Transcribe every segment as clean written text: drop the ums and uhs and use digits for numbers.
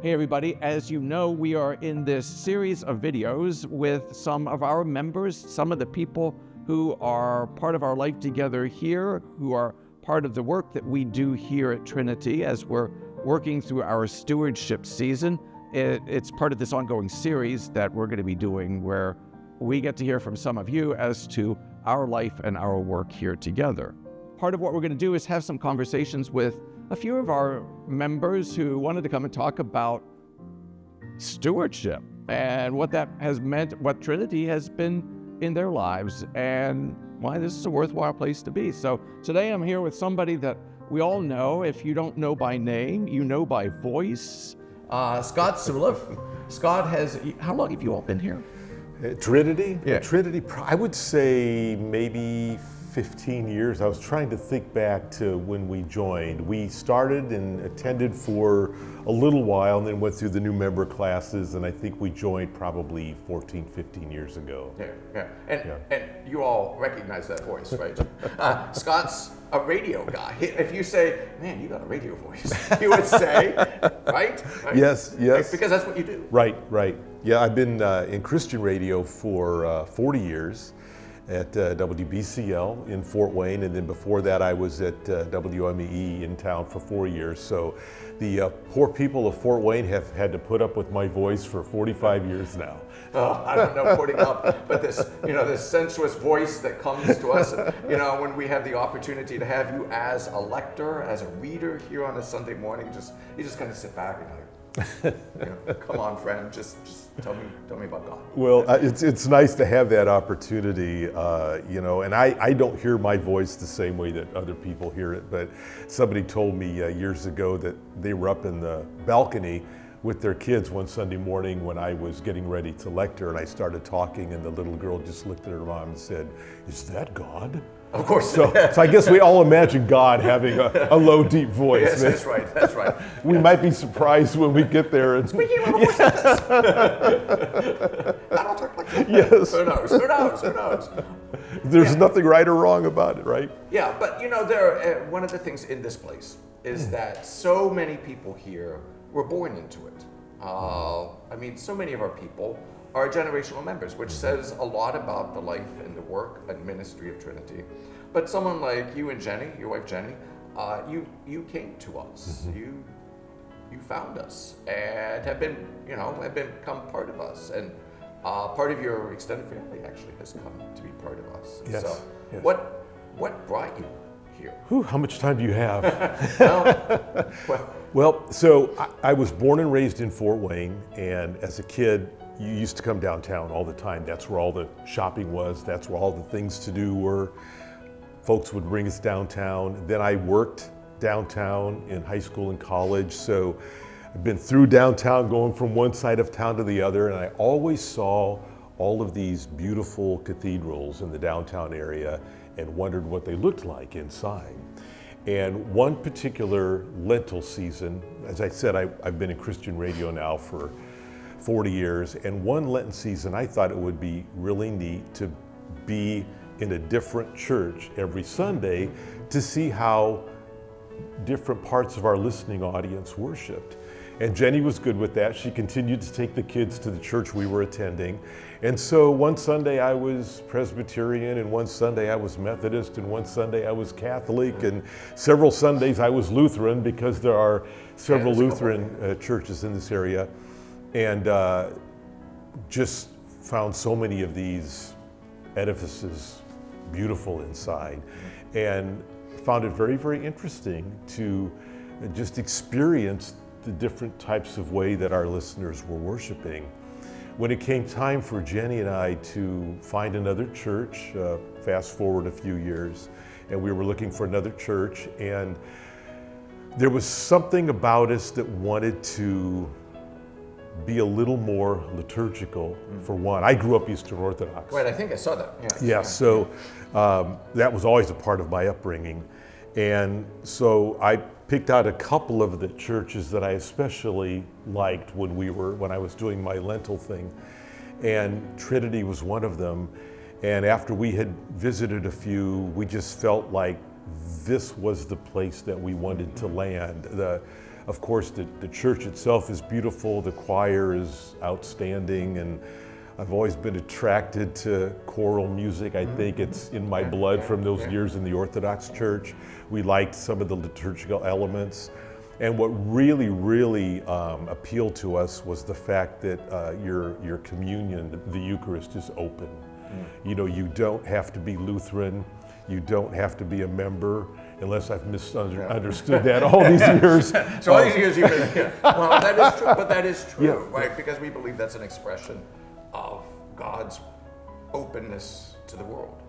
Hey everybody, as you know, we are in this series of videos with some of our members, some of the people who are part of our life together here, who are part of the work that we do here at Trinity as we're working through our stewardship season. It's part of this ongoing series that we're going to be doing where we get to hear from some of you as to our life and our work here together. Part of what we're going to do is have some conversations with a few of our members who wanted to come and talk about stewardship and what that has meant, what Trinity has been in their lives, and why this is a worthwhile place to be. So today I'm here with somebody that we all know. If you don't know by name, you know by voice. Scott Tsuleff. Scott has, how long have you all been here? Trinity? Yeah. Trinity, I would say maybe 15 years. I was trying to think back to when we joined. We started and attended for a little while and then went through the new member classes, and I think we joined probably 14, 15 years ago. Yeah. And you all recognize that voice, right? Scott's a radio guy. If you say, man, you got a radio voice, you would say, right? Yes. Because that's what you do. Right. Yeah, I've been in Christian radio for 40 years. At WBCL in Fort Wayne, and then before that I was at WME in town for 4 years. So the poor people of Fort Wayne have had to put up with my voice for 45 years now. Oh, I don't know putting up, but this sensuous voice that comes to us, when we have the opportunity to have you as a lector, as a reader here on a Sunday morning, you just kind of sit back and come on, friend, just tell me about God. Well, it's nice to have that opportunity, and I don't hear my voice the same way that other people hear it, but somebody told me years ago that they were up in the balcony with their kids one Sunday morning when I was getting ready to lecture, and I started talking, and the little girl just looked at her mom and said, "Is that God?" Of course. So I guess we all imagine God having a low, deep voice. Yes, that's right. We might be surprised when we get there. And squeaky little voice like this. I don't talk like that. Yes. Who knows? There's nothing right or wrong about it, right? Yeah, but one of the things in this place is that so many people here were born into it. So many of our people are generational members, which says a lot about the life and the work and ministry of Trinity. But someone like you and Jenny, your wife Jenny, you came to us. Mm-hmm. You found us and have become part of us, and part of your extended family actually has come to be part of us. Yes. So yes. What brought you here? Whew, how much time do you have? Well, so I was born and raised in Fort Wayne, and as a kid, you used to come downtown all the time. That's where all the shopping was. That's where all the things to do were. Folks would bring us downtown. Then I worked downtown in high school and college. So I've been through downtown, going from one side of town to the other, and I always saw all of these beautiful cathedrals in the downtown area and wondered what they looked like inside. And one particular Lenten season, as I said, I've been in Christian radio now for 40 years, and one Lenten season I thought it would be really neat to be in a different church every Sunday to see how different parts of our listening audience worshiped. And Jenny was good with that. She continued to take the kids to the church we were attending. And so one Sunday I was Presbyterian, and one Sunday I was Methodist, and one Sunday I was Catholic, and several Sundays I was Lutheran, because there are several Lutheran churches in this area. And just found so many of these edifices beautiful inside, and found it very, very interesting to just experience the different types of way that our listeners were worshiping. When it came time for Jenny and I to find another church, fast forward a few years, and we were looking for another church, and there was something about us that wanted to be a little more liturgical, for one. I grew up Eastern Orthodox. Right, I think I saw that. Yeah, so that was always a part of my upbringing. And so I picked out a couple of the churches that I especially liked when I was doing my Lenten thing. And Trinity was one of them. And after we had visited a few, we just felt like this was the place that we wanted to land. of course, the church itself is beautiful. The choir is outstanding, and I've always been attracted to choral music. I think it's in my blood from those years in the Orthodox Church. We liked some of the liturgical elements. And what really, really appealed to us was the fact that your communion, the Eucharist, is open. You know, you don't have to be Lutheran. You don't have to be a member, unless I've misunderstood that all these years. So all these years you've been here. Well, that is true, but that is true, right? Because we believe that's an expression of God's openness to the world.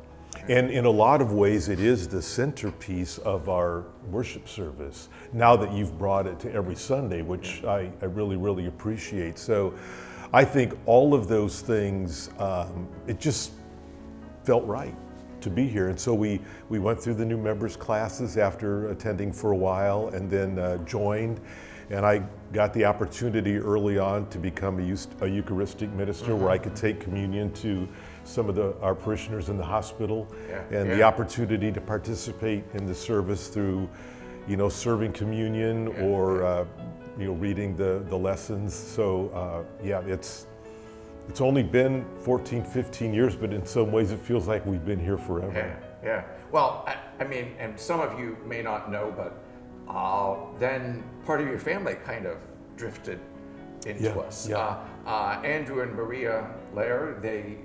And in a lot of ways, it is the centerpiece of our worship service, now that you've brought it to every Sunday, which I really, really appreciate. So I think all of those things, it just felt right to be here. And so we went through the new members classes after attending for a while, and then joined. And I got the opportunity early on to become a Eucharistic minister, where I could take communion to some of our parishioners in the hospital, and the opportunity to participate in the service through, you know, serving communion or you know, reading the lessons. So yeah, it's only been 14, 15 years, but in some ways it feels like we've been here forever. Yeah. Well, I mean, and some of you may not know, but then part of your family kind of drifted into us. Andrew and Maria Lair, I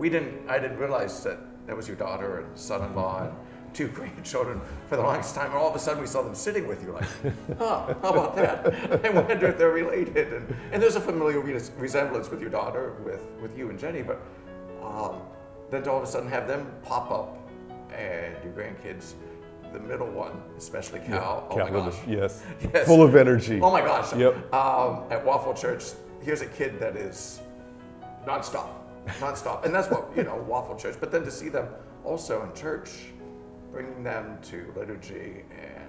didn't realize that was your daughter and son-in-law and 2 grandchildren for the longest time. And all of a sudden we saw them sitting with you, like, how about that? I wonder if they're related. And there's a familiar resemblance with your daughter, with you and Jenny, but then to all of a sudden have them pop up, and your grandkids, the middle one, especially Cal. Oh my gosh. Yes. Full of energy. Oh my gosh. At Waffle Church, here's a kid that is nonstop. And that's what, you know, Waffle Church. But then to see them also in church, bringing them to liturgy and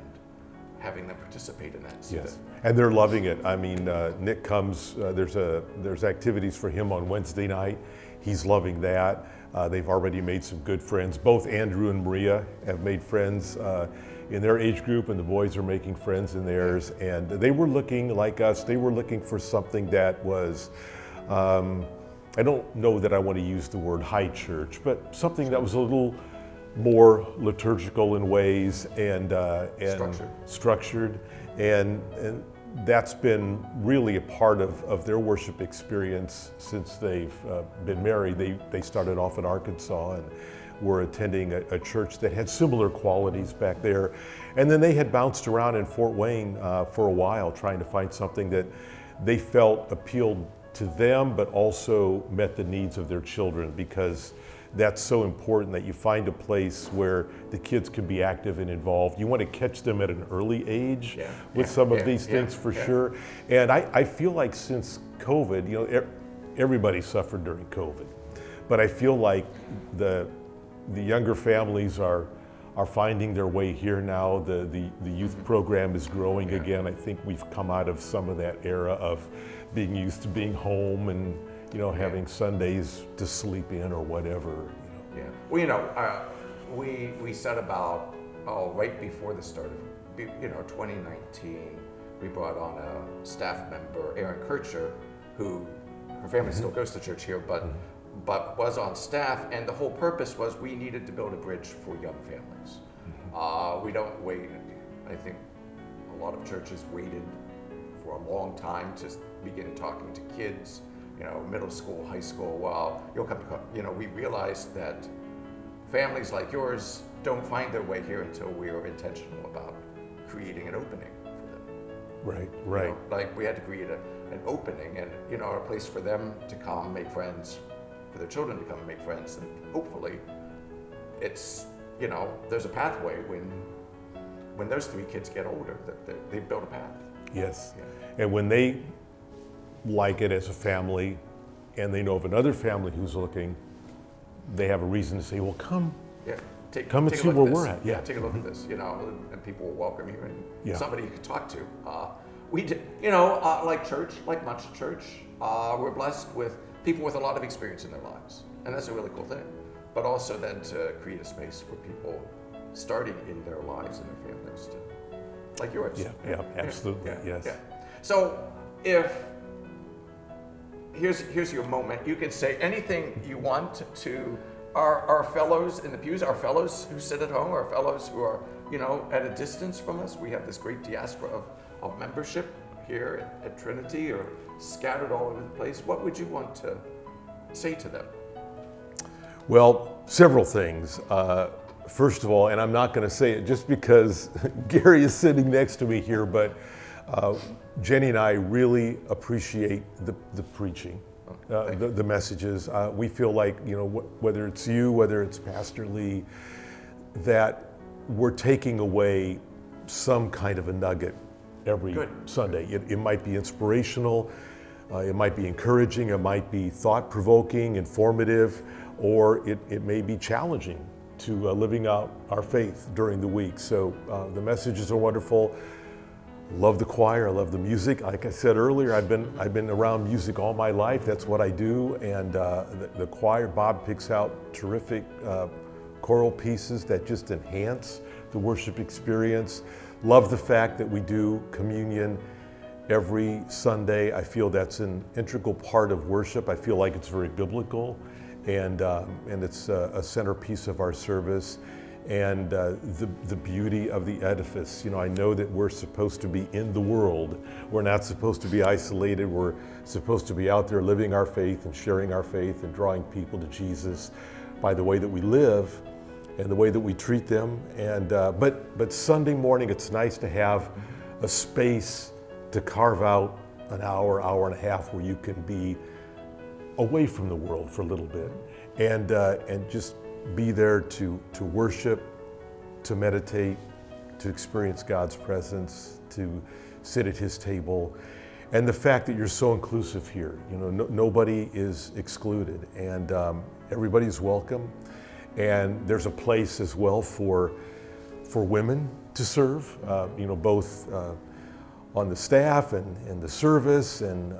having them participate in that. Yes, and they're loving it. I mean, Nick comes, there's activities for him on Wednesday night. He's loving that. They've already made some good friends. Both Andrew and Maria have made friends in their age group, and the boys are making friends in theirs. And they were looking, like us, they were looking for something that was, I don't know that I want to use the word high church, but something that was a little more liturgical in ways and structured. And that's been really a part of their worship experience since they've been married. They started off in Arkansas and were attending a church that had similar qualities back there. And then they had bounced around in Fort Wayne for a while, trying to find something that they felt appealed to them, but also met the needs of their children, because that's so important that you find a place where the kids can be active and involved. You want to catch them at an early age with some of these things for sure. And I feel like since COVID, you know, everybody suffered during COVID, but I feel like the younger families are finding their way here now. The youth program is growing again. I think we've come out of some of that era of being used to being home and, you know, having Sundays to sleep in or whatever. You know. Well, you know, we set about right before the start of 2019. We brought on a staff member, Erin Kircher, who her family still goes to church here, but was on staff, and the whole purpose was we needed to build a bridge for young families. We don't wait. I think a lot of churches waited for a long time to begin talking to kids, you know, middle school, high school. Well, we realized that families like yours don't find their way here until we are intentional about creating an opening for them. Right. You know, like we had to create an opening and, you know, a place for them to come make friends, for their children to come and make friends, and hopefully it's, you know, there's a pathway when those 3 kids get older, that they've built a path. Yes. And when they like it as a family and they know of another family who's looking, they have a reason to say, well, come and see where we're at. Take a look at this, you know, and people will welcome you and somebody you can talk to. We did, you know, like church, like much church, we're blessed with people with a lot of experience in their lives, and that's a really cool thing. But also then to create a space for people starting in their lives and their families like yours. Yeah, absolutely, yes. Yeah. So here's your moment. You can say anything you want to our fellows in the pews, our fellows who sit at home, our fellows who are, at a distance from us. We have this great diaspora of membership here at Trinity, or scattered all over the place. What would you want to say to them? Well, several things. First of all, and I'm not going to say it just because Gary is sitting next to me here, but Jenny and I really appreciate the preaching, the messages. We feel like, whether it's you, whether it's Pastor Lee, that we're taking away some kind of a nugget every Sunday. It might be inspirational, it might be encouraging, it might be thought-provoking, informative, or it may be challenging to living out our faith during the week. So the messages are wonderful. Love the choir, I love the music. Like I said earlier, I've been around music all my life. That's what I do. And the choir, Bob picks out terrific choral pieces that just enhance the worship experience. Love the fact that we do communion every Sunday. I feel that's an integral part of worship. I feel like it's very biblical, and it's a centerpiece of our service. And the beauty of the edifice. I know that we're supposed to be in the world. We're not supposed to be isolated. We're supposed to be out there living our faith and sharing our faith and drawing people to Jesus by the way that we live and the way that we treat them. And but Sunday morning, it's nice to have a space to carve out an hour, hour and a half where you can be away from the world for a little bit, and just be there to worship, to meditate, to experience God's presence, to sit at His table. And the fact that you're so inclusive here, nobody is excluded, and everybody's welcome. And there's a place as well for women to serve, both on the staff and the service and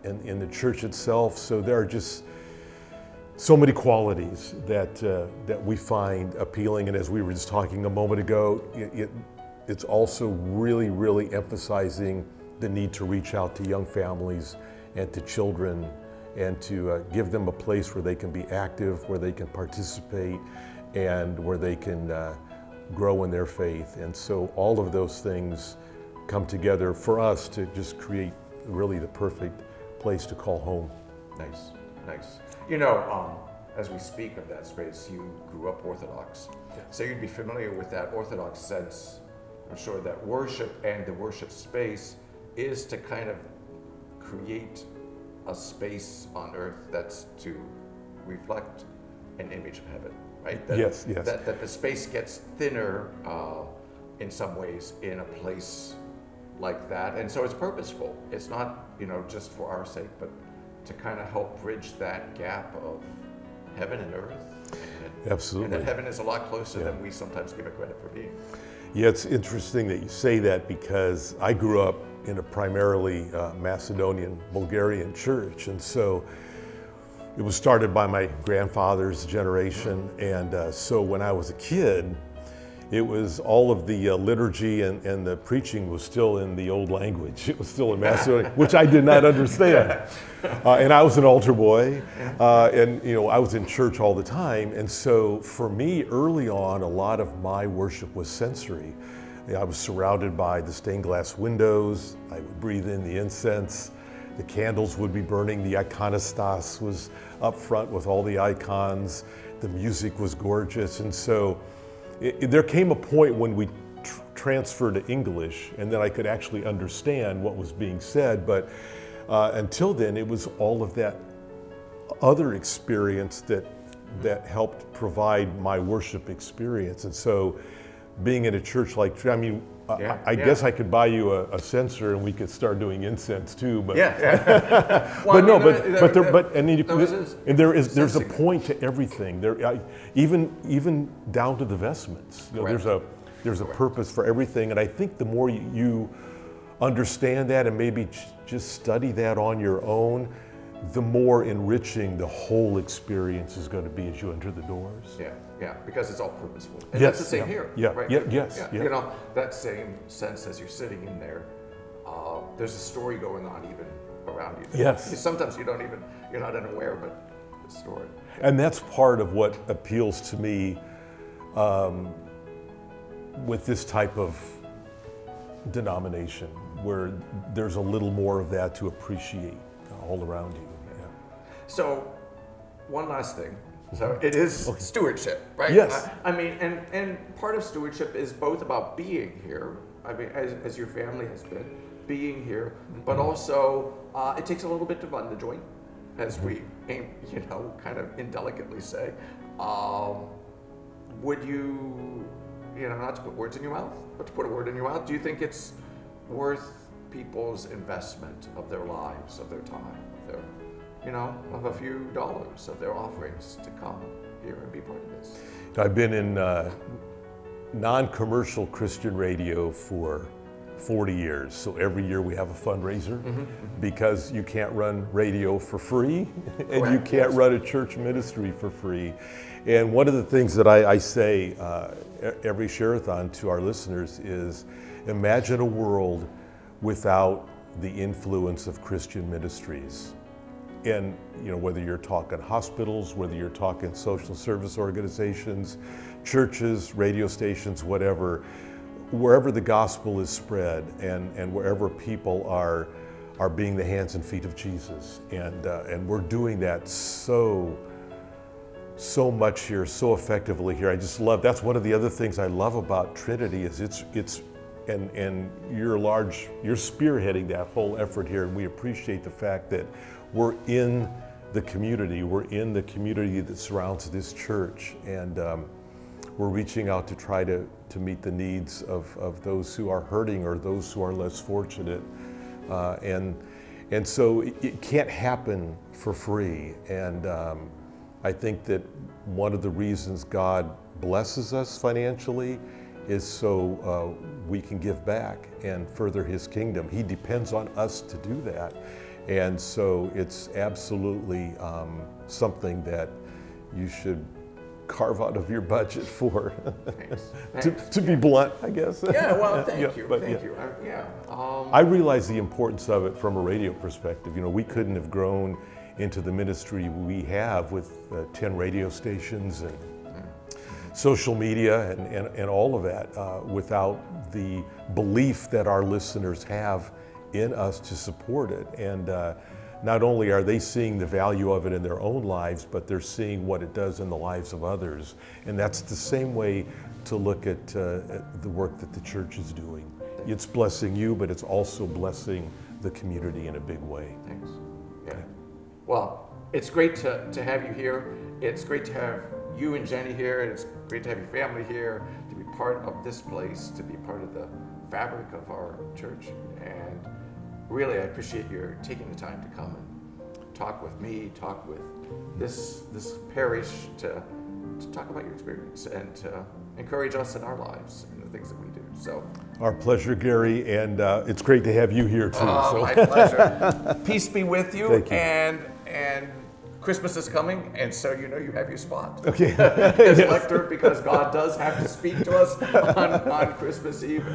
in the church itself. So there are just so many qualities that we find appealing. And as we were just talking a moment ago, it's also really, really emphasizing the need to reach out to young families and to children, and to give them a place where they can be active, where they can participate, and where they can grow in their faith. And so all of those things come together for us to just create really the perfect place to call home. Nice. As we speak of that space, you grew up Orthodox. Yeah. So you'd be familiar with that Orthodox sense, I'm sure, that worship and the worship space is to kind of create a space on earth that's to reflect an image of heaven, right? Yes. That the space gets thinner in some ways in a place like that. And so it's purposeful. It's not, just for our sake, but to kind of help bridge that gap of heaven and earth. Absolutely. And that heaven is a lot closer than we sometimes give it credit for being. Yeah, it's interesting that you say that, because I grew up in a primarily Macedonian, Bulgarian church. And so it was started by my grandfather's generation. And so when I was a kid, it was all of the liturgy and the preaching was still in the old language. It was still in Macedonian, which I did not understand. And I was an altar boy, and I was in church all the time. And so for me, early on, a lot of my worship was sensory. I was surrounded by the stained glass windows. I would breathe in the incense. The candles would be burning. The iconostas was up front with all the icons. The music was gorgeous. And so there came a point when we transferred to English, and then I could actually understand what was being said. But until then, it was all of that other experience that helped provide my worship experience. And so being in a church like, I guess I could buy you a censer and we could start doing incense too. But there's a point to everything. There, even down to the vestments. There's a purpose for everything. And I think the more you understand that and maybe just study that on your own, the more enriching the whole experience is going to be as you enter the doors. Yeah, because it's all purposeful. And Yes, that's the same yeah, here, yeah, right? yeah, yes, yeah. You know, that same sense as you're sitting in there, there's a story going on even around you. Yes. Sometimes you're not unaware, but the story. And that's part of what appeals to me with this type of denomination, where there's a little more of that to appreciate all around you. Yeah. So, one last thing. So it is stewardship, right? Yes. I mean, and part of stewardship is both about being here. I mean, as your family has been, being here, but also it takes a little bit to run the joint, as we, kind of indelicately say. Would you, not to put words in your mouth, but to put a word in your mouth, do you think it's worth people's investment of their lives, of their time, of their, of a few dollars of their offerings to come here and be part of this? I've been in non-commercial Christian radio for 40 years. So every year we have a fundraiser because you can't run radio for free and you can't run a church ministry for free. And one of the things that I say every share-a-thon to our listeners is, imagine a world without the influence of Christian ministries. And whether you're talking hospitals, whether you're talking social service organizations, churches, radio stations, whatever, wherever the gospel is spread and wherever people are being the hands and feet of Jesus. And we're doing that so much here, so effectively here. I just love, that's one of the other things I love about Trinity is and you're spearheading that whole effort here, and we appreciate the fact that we're in the community that surrounds this church, and we're reaching out to try to meet the needs of those who are hurting or those who are less fortunate, and so it can't happen for free. And I think that one of the reasons God blesses us financially is so we can give back and further His kingdom. He depends on us to do that. And so it's absolutely something that you should carve out of your budget for. Thanks. to be blunt, I guess. Yeah, well, thank you. I realize the importance of it from a radio perspective. We couldn't have grown into the ministry we have with 10 radio stations and social media and all of that without the belief that our listeners have in us to support it. And not only are they seeing the value of it in their own lives, but they're seeing what it does in the lives of others. And that's the same way to look at the work that the church is doing. It's blessing you, but it's also blessing the community in a big way. Thanks. Yeah. Well, it's great to have you here. It's great to have you and Jenny here. It's great to have your family here, to be part of this place, to be part of the fabric of our church. And really, I appreciate your taking the time to come and talk with me, talk with this parish, to talk about your experience and to encourage us in our lives and the things that we do. So, our pleasure, Gary, and it's great to have you here too. My pleasure. Peace be with you. Thank you. And Christmas is coming, and so you have your spot. Okay. As lector, because God does have to speak to us on Christmas Eve,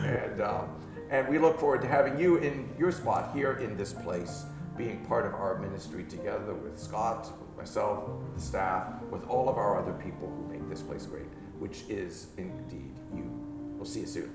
and we look forward to having you in your spot here in this place, being part of our ministry together with Scott, with myself, with the staff, with all of our other people who make this place great, which is indeed you. We'll see you soon.